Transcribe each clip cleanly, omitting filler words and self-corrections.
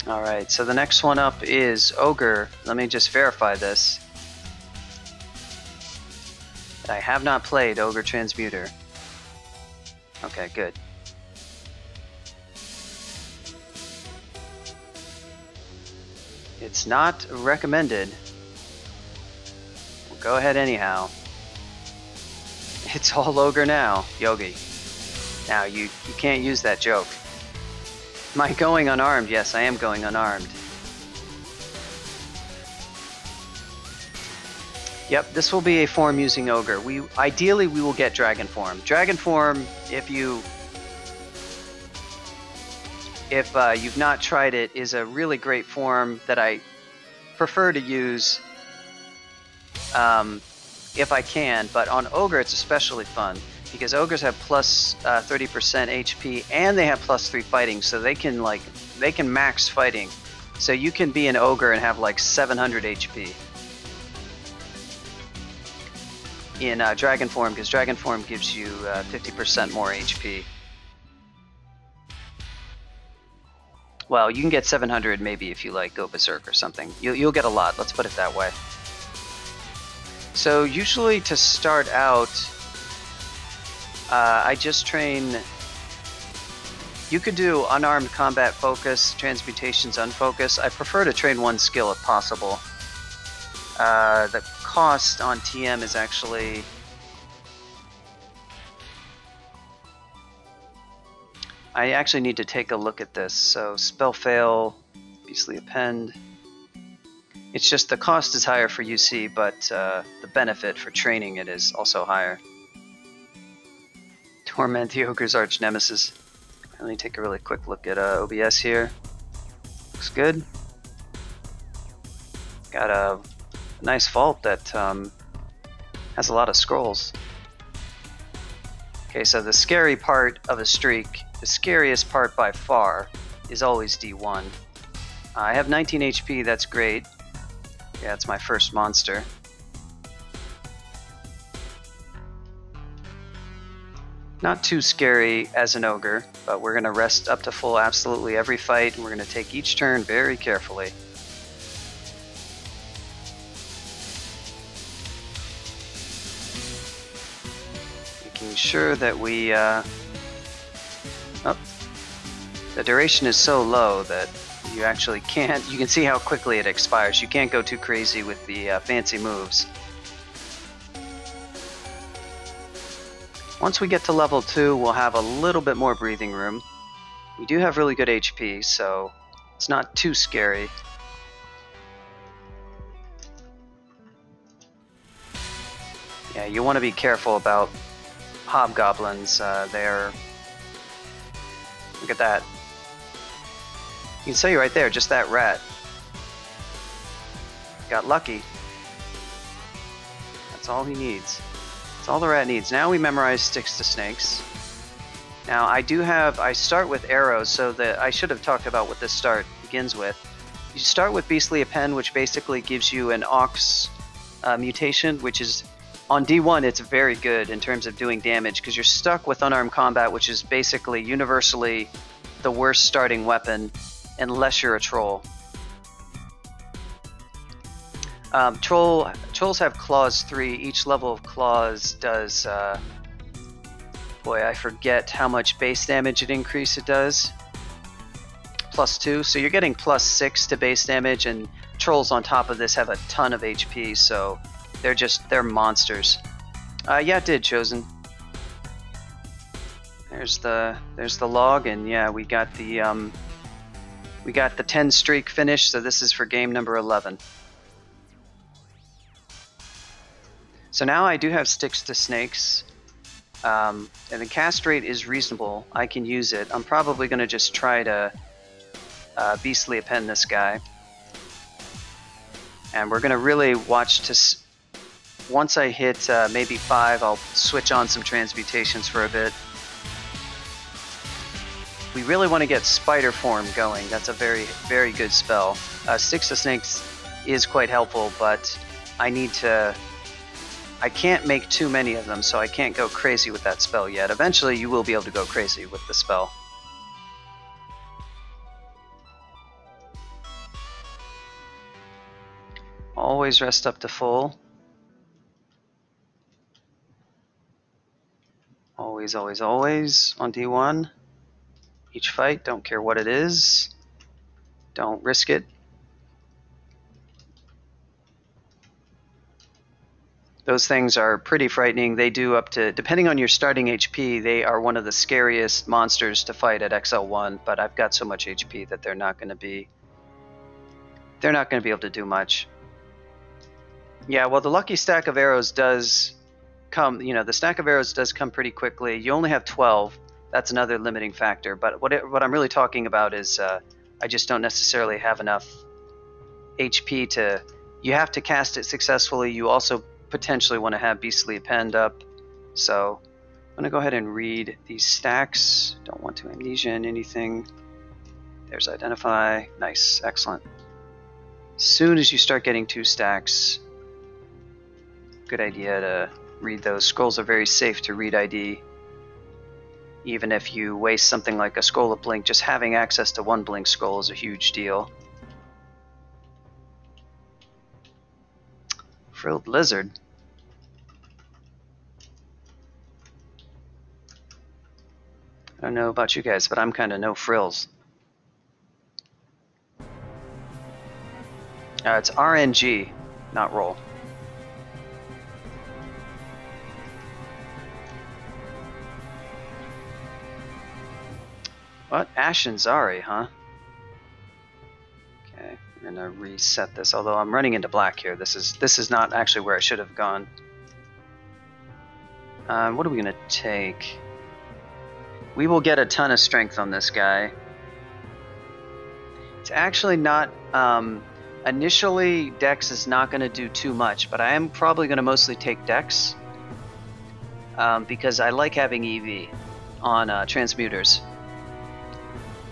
Alright, so the next one up is Ogre. Let me just verify this. I have not played Ogre Transmuter. Okay, good. It's not recommended. We'll go ahead anyhow. It's all Ogre now, Yogi. Now, you can't use that joke. Am I going unarmed? Yes, I am going unarmed. Yep, this will be a form using Ogre. Ideally, we will get Dragon Form. Dragon Form, if you've not tried it, is a really great form that I prefer to use if I can, but on Ogre it's especially fun because Ogres have plus 30% HP and they have plus 3 fighting, so they can max fighting. So you can be an Ogre and have like 700 HP in Dragon Form, because Dragon Form gives you 50% more HP. Well, you can get 700 maybe if you like go Berserk or something. You'll get a lot, let's put it that way. So usually to start out, I just train... You could do unarmed combat focus, transmutations unfocus. I prefer to train one skill if possible. The cost on TM is actually... I actually need to take a look at this. So spell fail, beastly append. It's just the cost is higher for UC, but the benefit for training it is also higher. Torment the Ogre's arch nemesis. Let me take a really quick look at OBS here. Looks good. Got a nice vault that has a lot of scrolls. Okay, so the scary part of a streak, the scariest part by far, is always D1. I have 19 HP, that's great. Yeah, it's my first monster. Not too scary as an Ogre, but we're going to rest up to full absolutely every fight, and we're going to take each turn very carefully. Making sure that we... Oh, the duration is so low that you actually can't... You can see how quickly it expires. You can't go too crazy with the fancy moves. Once we get to level 2, we'll have a little bit more breathing room. We do have really good HP, so it's not too scary. Yeah, you want to be careful about hobgoblins. They're... Look at that. You can see right there, just that rat. Got lucky. That's all he needs. That's all the rat needs. Now we memorize sticks to snakes. Now I start with arrows, so that I should have talked about what this start begins with. You start with Beastly Append, which basically gives you an Ox mutation, which is, on D1 it's very good in terms of doing damage, because you're stuck with unarmed combat, which is basically universally the worst starting weapon, unless you're a troll. Trolls have claws 3. Each level of claws does, boy, I forget how much base damage it does. +2, so you're getting +6 to base damage, and trolls on top of this have a ton of HP, so they're monsters. Yeah, it did, Chosen. There's the log, and yeah, we got the 10 streak finish, so this is for game number 11. So now I do have sticks to snakes, and the cast rate is reasonable. I can use it. I'm probably going to just try to beastly append this guy. And we're going to really watch to... Once I hit maybe 5, I'll switch on some transmutations for a bit. We really want to get spider form going. That's a very, very good spell. Sticks to snakes is quite helpful, but I can't make too many of them, so I can't go crazy with that spell yet. Eventually you will be able to go crazy with the spell. Always rest up to full. Always, always, always on D1. Each fight, don't care what it is. Don't risk it. Those things are pretty frightening. They do up to, depending on your starting HP, they are one of the scariest monsters to fight at XL1, but I've got so much HP that they're not going to be able to do much. Yeah, well, the lucky stack of arrows does come, the stack of arrows does come pretty quickly. You only have 12. That's another limiting factor, but what I'm really talking about is I just don't necessarily have enough HP to, you have to cast it successfully. You also potentially want to have Beastly Append up. So I'm going to go ahead and read these stacks. Don't want to amnesia in anything. There's Identify. Nice. Excellent. As soon as you start getting 2 stacks, good idea to read those. Scrolls are very safe to read ID. Even if you waste something like a Scroll of Blink, just having access to 1 Blink Scroll is a huge deal. Frilled Lizard. I don't know about you guys, but I'm kind of no frills. It's RNG, not roll. What? Ashen Zari, huh? Okay, we're gonna reset this. Although I'm running into black here. This is not actually where I should have gone. What are we gonna take? We will get a ton of strength on this guy. It's actually not. Initially, Dex is not going to do too much, but I am probably going to mostly take Dex because I like having EV on Transmuters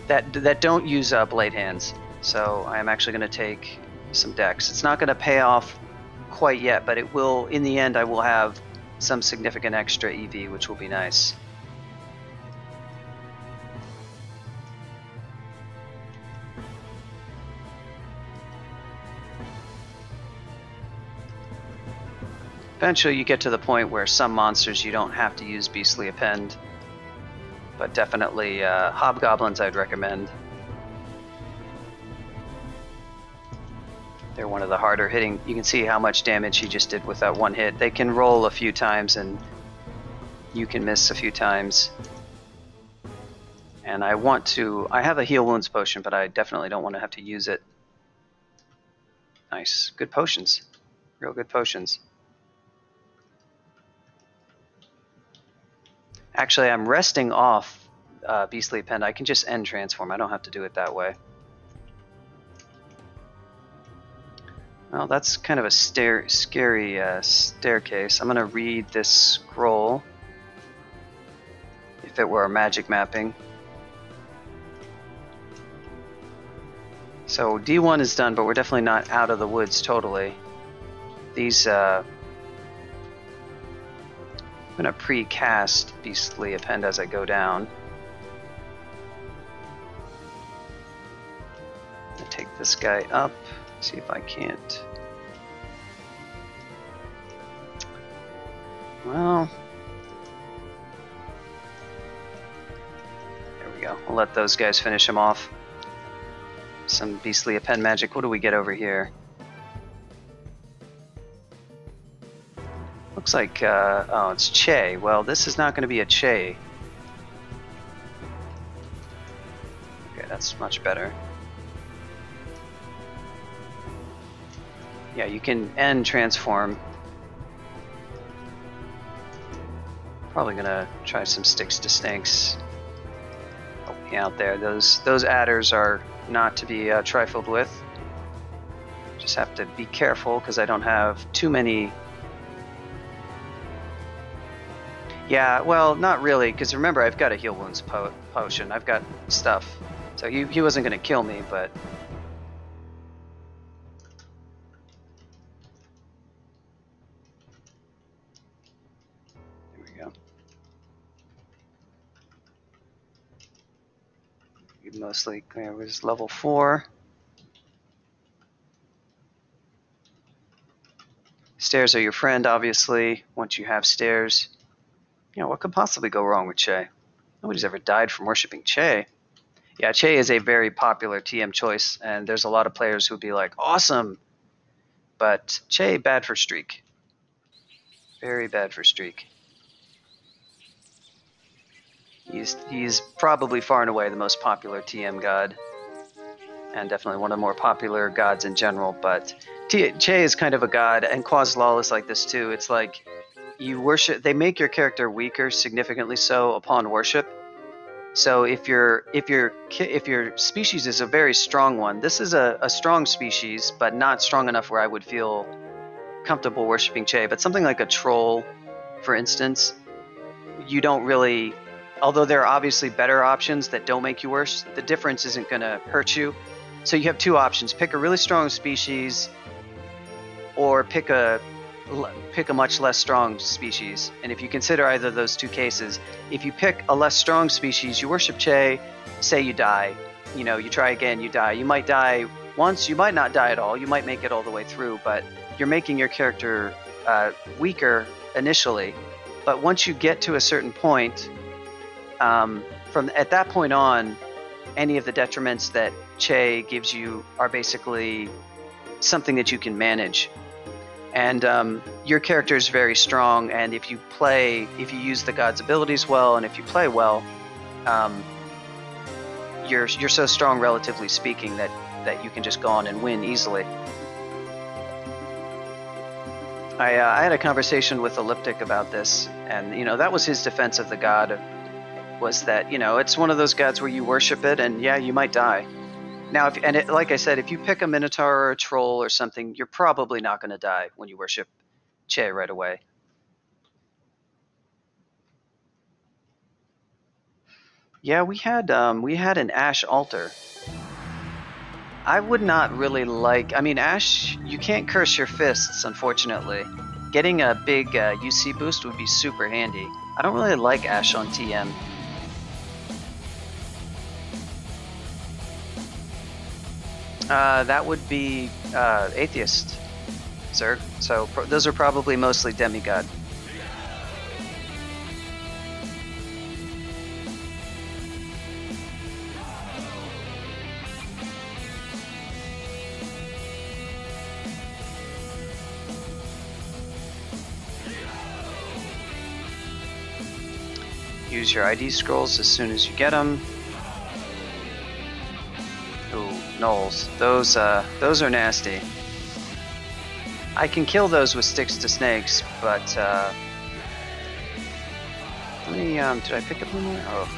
that don't use blade hands. So I am actually going to take some Dex. It's not going to pay off quite yet, but it will. In the end, I will have some significant extra EV, which will be nice. Eventually you get to the point where some monsters you don't have to use Beastly Append, but definitely Hobgoblins I'd recommend. They're one of the harder hitting. You can see how much damage he just did with that one hit. They can roll a few times and you can miss a few times. And I have a heal wounds potion, but I definitely don't want to have to use it. Nice, good potions, real good potions. Actually, I'm resting off Beastly Append. I can just end Transform. I don't have to do it that way. Well, that's kind of a scary staircase. I'm going to read this scroll. If it were a magic mapping. So D1 is done, but we're definitely not out of the woods totally. These... I'm going to pre-cast Beastly Append as I go down. I'm going to take this guy up, see if I can't. Well, there we go. We'll let those guys finish him off. Some Beastly Append magic. What do we get over here? Looks like, oh, it's Che. Well, this is not going to be a Che. Okay, that's much better. Yeah, you can end Transform. Probably going to try some Sticks to Snakes. Help me out there. Those adders are not to be trifled with. Just have to be careful because I don't have too many... Yeah, well, not really, because remember, I've got a heal wounds potion. I've got stuff. So he wasn't going to kill me, but... There we go. You mostly clear was level 4. Stairs are your friend, obviously, once you have stairs. You know, what could possibly go wrong with Che? Nobody's ever died from worshipping Che. Yeah, Che is a very popular TM choice, and there's a lot of players who would be like, awesome! But Che, bad for streak. Very bad for streak. He's probably far and away the most popular TM god, and definitely one of the more popular gods in general, but Che is kind of a god, and Quaslal is like this too. It's like you worship, they make your character weaker, significantly so, upon worship. So if your species is a very strong one, this is a strong species, but not strong enough where I would feel comfortable worshipping Che. But something like a troll, for instance, you don't really, although there are obviously better options that don't make you worse, the difference isn't going to hurt you. So you have two options: pick a really strong species, or pick a much less strong species. And if you consider either of those two cases, if you pick a less strong species, you worship Che, say you die, you know, you try again, you die. You might die once, you might not die at all, you might make it all the way through, but you're making your character weaker initially. But once you get to a certain point, from at that point on, any of the detriments that Che gives you are basically something that you can manage. And your character is very strong, and if you use the god's abilities well, and if you play well, you're so strong, relatively speaking, that you can just go on and win easily. I had a conversation with Elliptic about this, and you know, that was his defense of the god, was that, you know, it's one of those gods where you worship it, and yeah, you might die. Now, like I said, if you pick a Minotaur or a Troll or something, you're probably not going to die when you worship Che right away. Yeah, we had an Ash altar. I would not really like. I mean, Ash, you can't curse your fists, unfortunately. Getting a big UC boost would be super handy. I don't really like Ash on TM. That would be Atheist, sir. So those are probably mostly demigod. Use your ID scrolls as soon as you get them. Ooh, gnolls. Those are nasty. I can kill those with sticks to snakes, but let me. Did I pick up one more? Oh.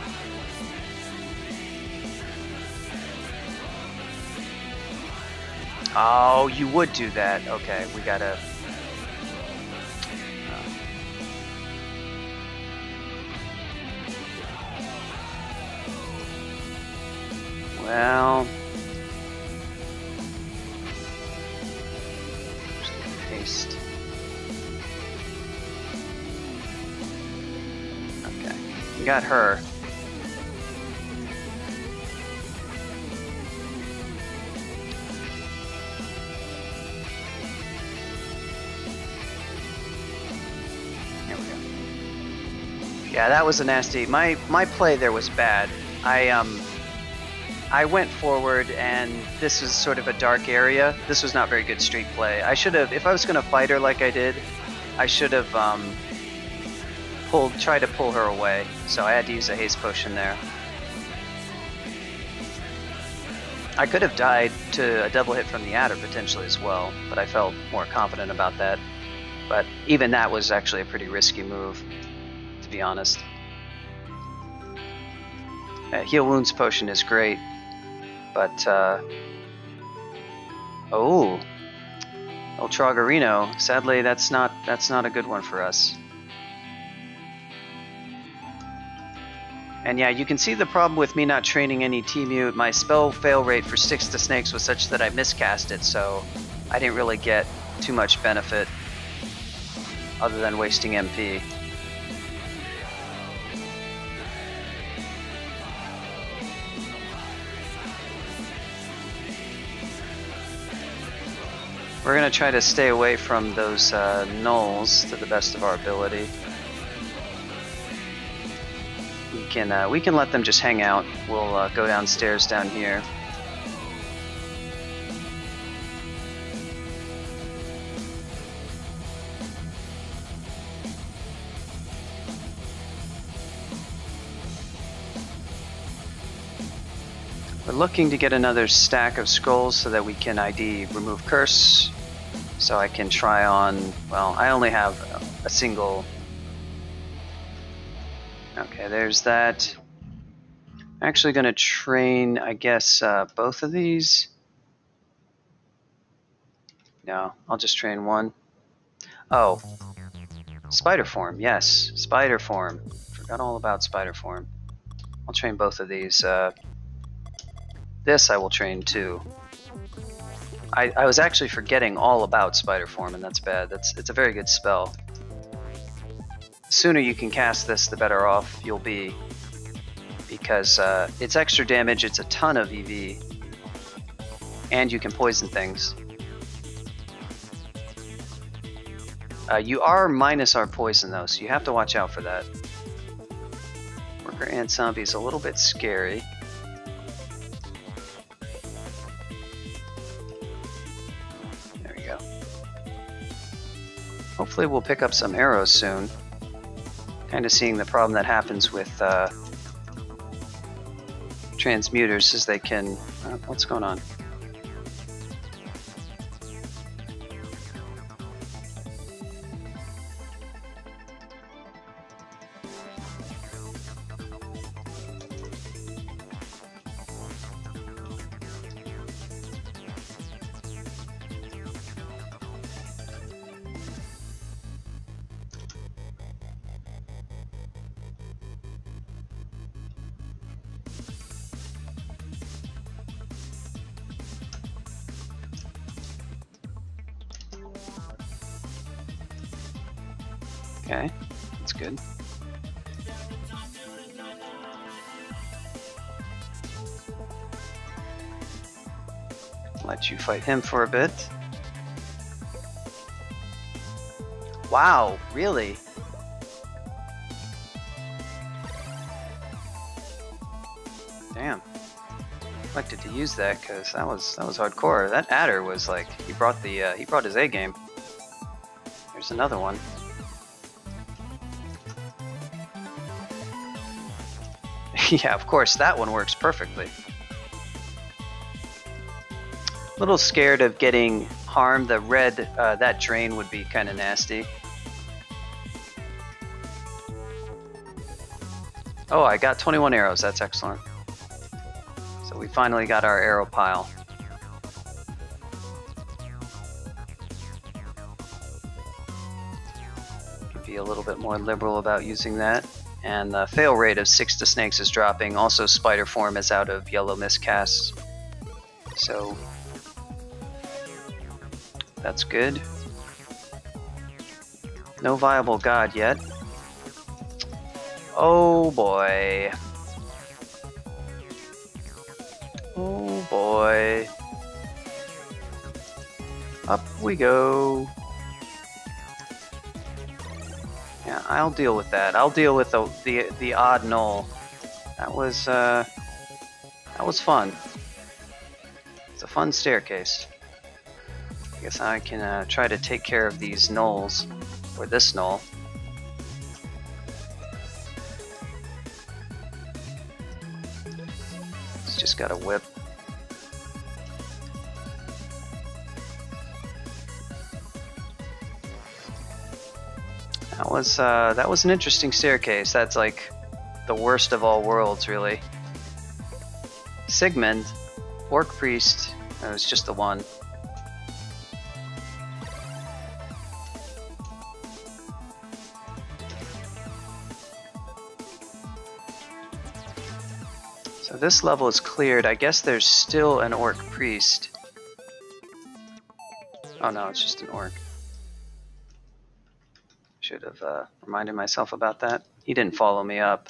Oh, you would do that. Okay, we gotta. Well, paste. Okay, we got her. There we go. Yeah, that was a nasty. My play there was bad. I went forward, and this is sort of a dark area. This was not very good street play. I should have, if I was going to fight her like I did, I should have tried to pull her away. So I had to use a haste potion there. I could have died to a double hit from the adder potentially as well, but I felt more confident about that. But even that was actually a pretty risky move, to be honest. Heal Wounds potion is great. But, oh, El Tragarino. Sadly, that's not a good one for us. And yeah, you can see the problem with me not training any T-Mute. My spell fail rate for sticks to snakes was such that I miscast it, so I didn't really get too much benefit other than wasting MP. We're gonna try to stay away from those gnolls to the best of our ability. We can let them just hang out. We'll go downstairs down here. We're looking to get another stack of scrolls so that we can ID remove curse. So I can try on, well, I only have a single. Okay, there's that. I'm actually going to train, I guess, both of these. No, I'll just train one. Oh, spider form, yes, spider form. Forgot all about spider form. I'll train both of these. This I will train too. I was actually forgetting all about spider form, and that's bad. It's a very good spell. The sooner you can cast this, the better off you'll be, because it's extra damage, it's a ton of EV, and you can poison things. You are minus our poison though, so you have to watch out for that. Worker ant zombie is a little bit scary. There we go. Hopefully we'll pick up some arrows soon. Kind of seeing the problem that happens with transmuters is they can... what's going on? Okay, that's good. Let you fight him for a bit. Wow, really? Damn. Elected to use that because that was hardcore. That adder was like he brought his A game. There's another one. Yeah, of course, that one works perfectly. A little scared of getting harmed. The red, that drain would be kind of nasty. Oh, I got 21 arrows. That's excellent. So we finally got our arrow pile. Could be a little bit more liberal about using that. And the fail rate of 6 to snakes is dropping. Also, spider form is out of yellow miscasts. So that's good. No viable god yet. Oh boy. Oh boy. Up we go. Yeah, I'll deal with that. I'll deal with the odd null. That was fun. It's a fun staircase. I guess I can try to take care of these nulls, or this null. It's just got a whip. That was an interesting staircase. That's like the worst of all worlds, really. Sigmund, Orc Priest, it was just the one. So this level is cleared. I guess there's still an Orc Priest. Oh no, it's just an Orc. Should have reminded myself about that. He didn't follow me up.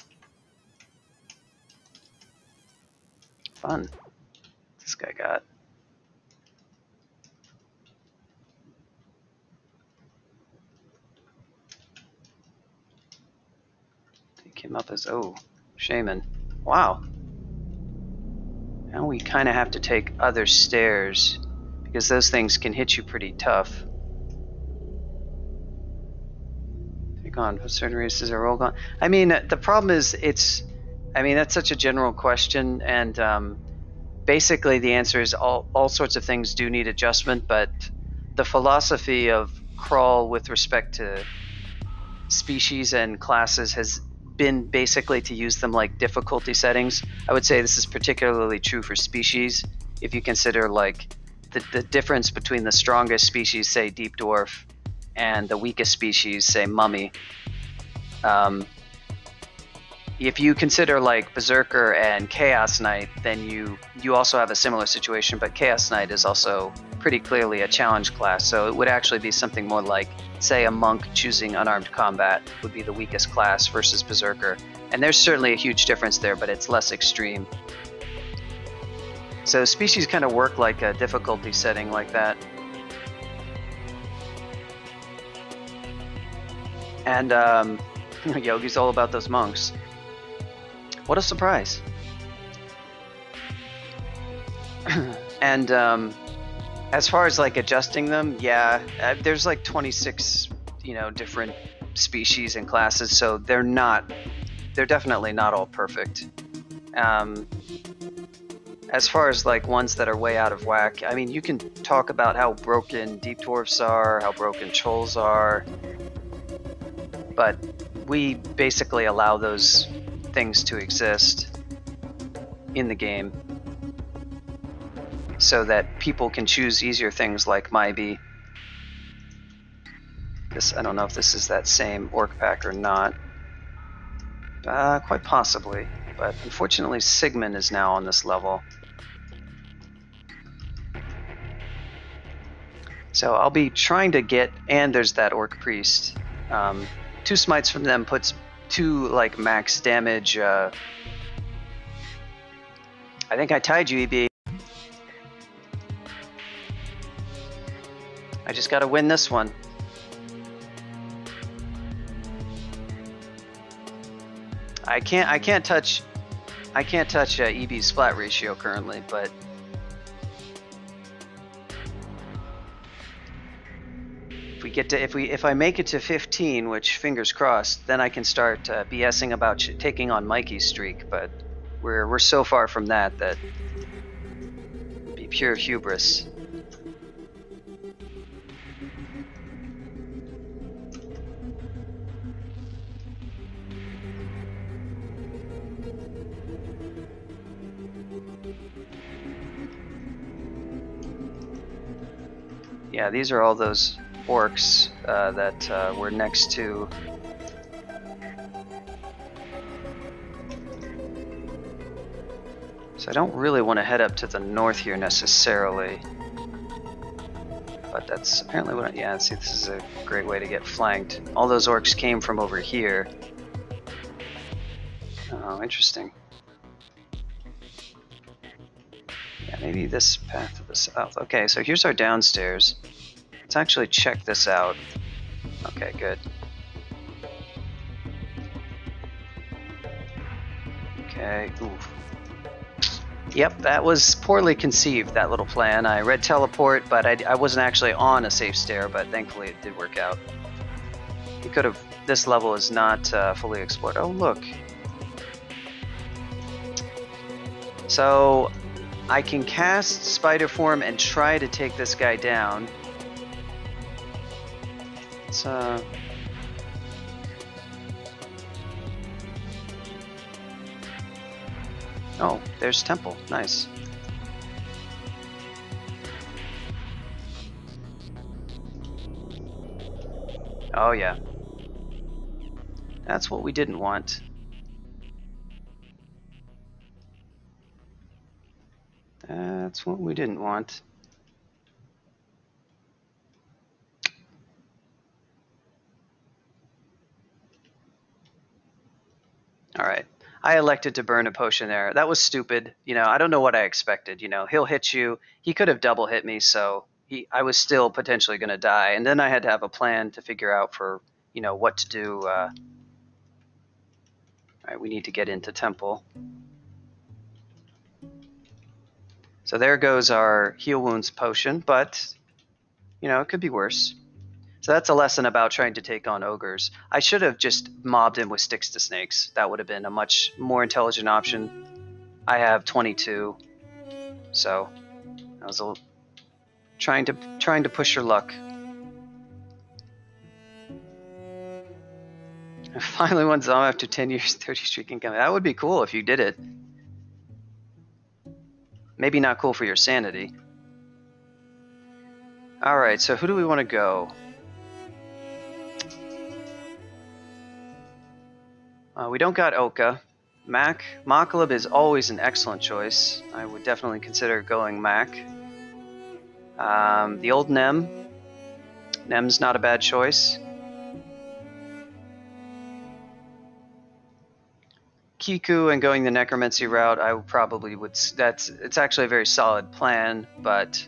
Fun. This guy got. Came up as, oh, Shaman. Wow. Now we kind of have to take other stairs because those things can hit you pretty tough. Take on for certain races are roll on. I mean, the problem is that's such a general question, and basically the answer is all sorts of things do need adjustment, but the philosophy of crawl with respect to species and classes has been basically to use them like difficulty settings. I would say this is particularly true for species. If you consider like the difference between the strongest species, say Deep Dwarf, and the weakest species, say Mummy. If you consider like Berserker and Chaos Knight, then you also have a similar situation, but Chaos Knight is also pretty clearly a challenge class, so it would actually be something more like, say, a monk choosing unarmed combat would be the weakest class versus Berserker. And there's certainly a huge difference there, but it's less extreme. So species kind of work like a difficulty setting like that. And Yogi's all about those monks. What a surprise. And as far as like adjusting them, yeah, there's like 26, different species and classes, so they're definitely not all perfect. As far as like ones that are way out of whack, I mean, you can talk about how broken Deep Dwarfs are, how broken Trolls are, but we basically allow those things to exist in the game so that people can choose easier things like Mybe. I don't know if this is that same orc pack or not. Quite possibly, but unfortunately Sigmund is now on this level. So I'll be trying to get, and there's that orc priest. 2 smites from them puts 2 like max damage. I think I tied you, EB. I just gotta win this one. I can't touch EB's splat ratio currently, but if I make it to 15, which fingers crossed, then I can start BSing about taking on Mikey's streak. But we're so far from that it'd be pure hubris. Yeah, these are all those orcs that were next to. So I don't really want to head up to the north here necessarily, but that's apparently what. Yeah, see, this is a great way to get flanked. All those orcs came from over here. Oh, interesting. Yeah, maybe this path to the south. Okay, so here's our downstairs. Let's actually check this out. Okay, good. Okay, oof. Yep, that was poorly conceived, that little plan. I read teleport, but I wasn't actually on a safe stair, but thankfully it did work out. You could have, this level is not fully explored. Oh, look. So, I can cast Spider Form and try to take this guy down. It's oh, there's Temple. Nice. Oh yeah. That's what we didn't want. That's what we didn't want. Alright. I elected to burn a potion there. That was stupid. I don't know what I expected. He'll hit you. He could have double hit me, so I was still potentially going to die. And then I had to have a plan to figure out for, what to do. Alright, we need to get into Temple. So there goes our heal wounds potion, but, you know, it could be worse. So that's a lesson about trying to take on ogres. I should have just mobbed him with sticks to snakes. That would have been a much more intelligent option. I have 22, so I was trying to push your luck. I finally won Zom after 10 years, 30 streaking coming. That would be cool if you did it. Maybe not cool for your sanity. Alright, so who do we want to go? We don't got Oka. Makhleb is always an excellent choice. I would definitely consider going Mak. The old Nem. Nem's not a bad choice. Kiku and going the Necromancy route, I probably would. It's actually a very solid plan, but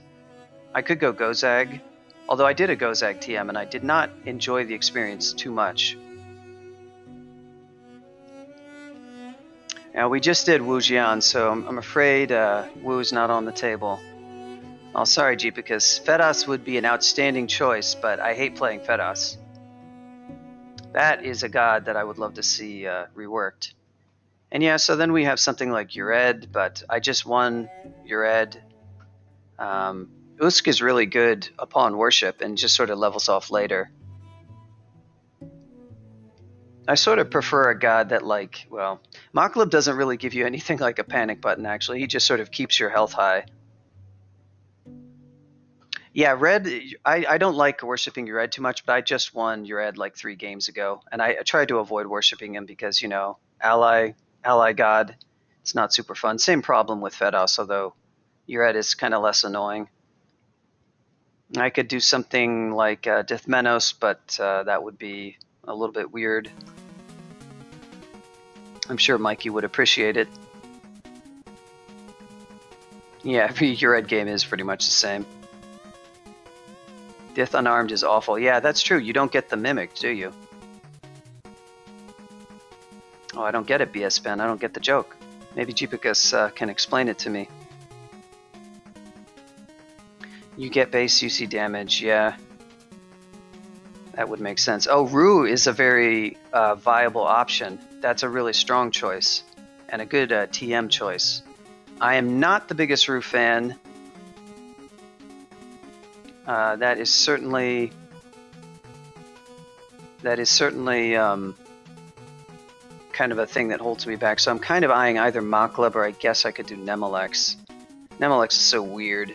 I could go Gozag. Although I did a Gozag TM and I did not enjoy the experience too much. Now we just did Wu Jian, so I'm afraid Wu's not on the table. Oh, sorry, G, because Fedas would be an outstanding choice, but I hate playing Fedas. That is a god that I would love to see reworked. And yeah, so then we have something like Ured, but I just won Ured. Usk is really good upon worship and just sort of levels off later. I sort of prefer a god that, like, well, Makhleb doesn't really give you anything like a panic button, actually. He just sort of keeps your health high. Yeah, Red, I don't like worshipping Ured too much, but I just won Ured like 3 games ago. And I tried to avoid worshipping him because, you know, ally god, it's not super fun. Same problem with Fedas, although Ured is kind of less annoying. I could do something like Dithmenos, but that would be a little bit weird. I'm sure Mikey would appreciate it. Yeah, every Ured game is pretty much the same. Dith unarmed is awful. Yeah, that's true. You don't get the mimic, do you? Oh, I don't get it, BS Ben. I don't get the joke. Maybe Jeepicus can explain it to me. You get base UC damage, yeah. That would make sense. Oh, Rue is a very viable option. That's a really strong choice. And a good TM choice. I am not the biggest Rue fan. That is certainly kind of a thing that holds me back. So I'm kind of eyeing either Makhleb or I guess I could do Nemelex. Nemelex is so weird.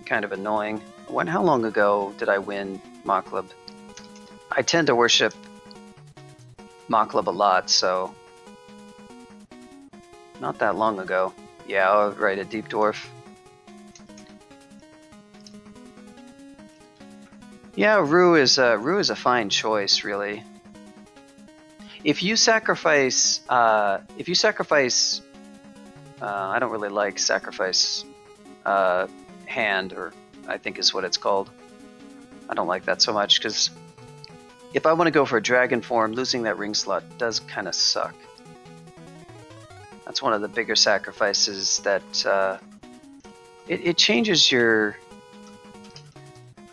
Kind of annoying. How long ago did I win Makhleb? I tend to worship Makhleb a lot, so not that long ago. Yeah, oh, right, a Deep Dwarf. Yeah, Rue is a fine choice, really. If you sacrifice, I don't really like sacrifice hand, or I think is what it's called. I don't like that so much because if I want to go for a dragon form, losing that ring slot does kind of suck. That's one of the bigger sacrifices that it changes your.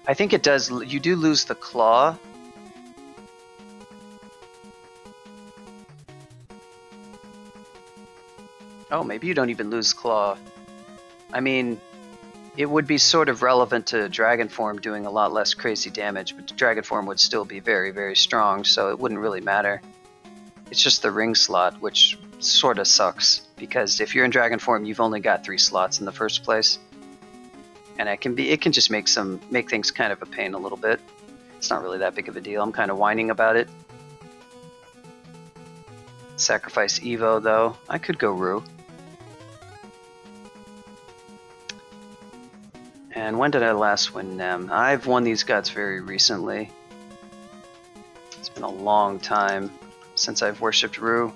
I think it does. You do lose the claw. Oh, maybe you don't even lose claw. I mean, it would be sort of relevant to dragon form doing a lot less crazy damage, but dragon form would still be very, very strong, so it wouldn't really matter. It's just the ring slot, which sort of sucks, because if you're in dragon form, you've only got 3 slots in the first place. And it can just make things kind of a pain a little bit. It's not really that big of a deal. I'm kind of whining about it. Sacrifice Evo though. I could go Rue. And when did I last win Nem? I've won these gods very recently. It's been a long time since I've worshipped Rue.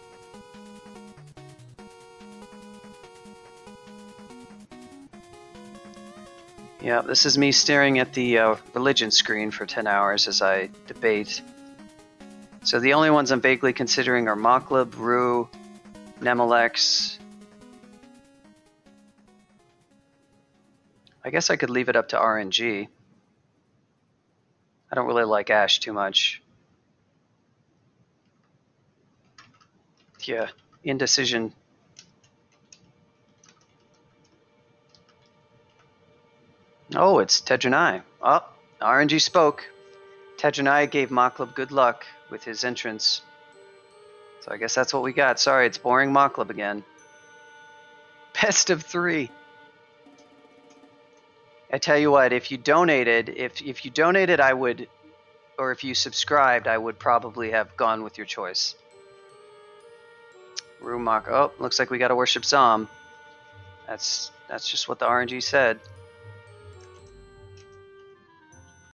Yeah, this is me staring at the religion screen for 10 hours as I debate So the only ones I'm vaguely considering are Makhleb, Rue, Nemelex. I guess I could leave it up to RNG. I don't really like Ash too much. Yeah, indecision. Oh, it's Tedranai. Oh, RNG spoke. Tedranai gave Makhleb good luck with his entrance. So I guess that's what we got. Sorry, it's boring Makhleb again. Best of 3. I tell you what, if you donated, if you donated, I would, or if you subscribed, I would probably have gone with your choice. Rumak. Oh, looks like we got to worship Zom. That's just what the RNG said.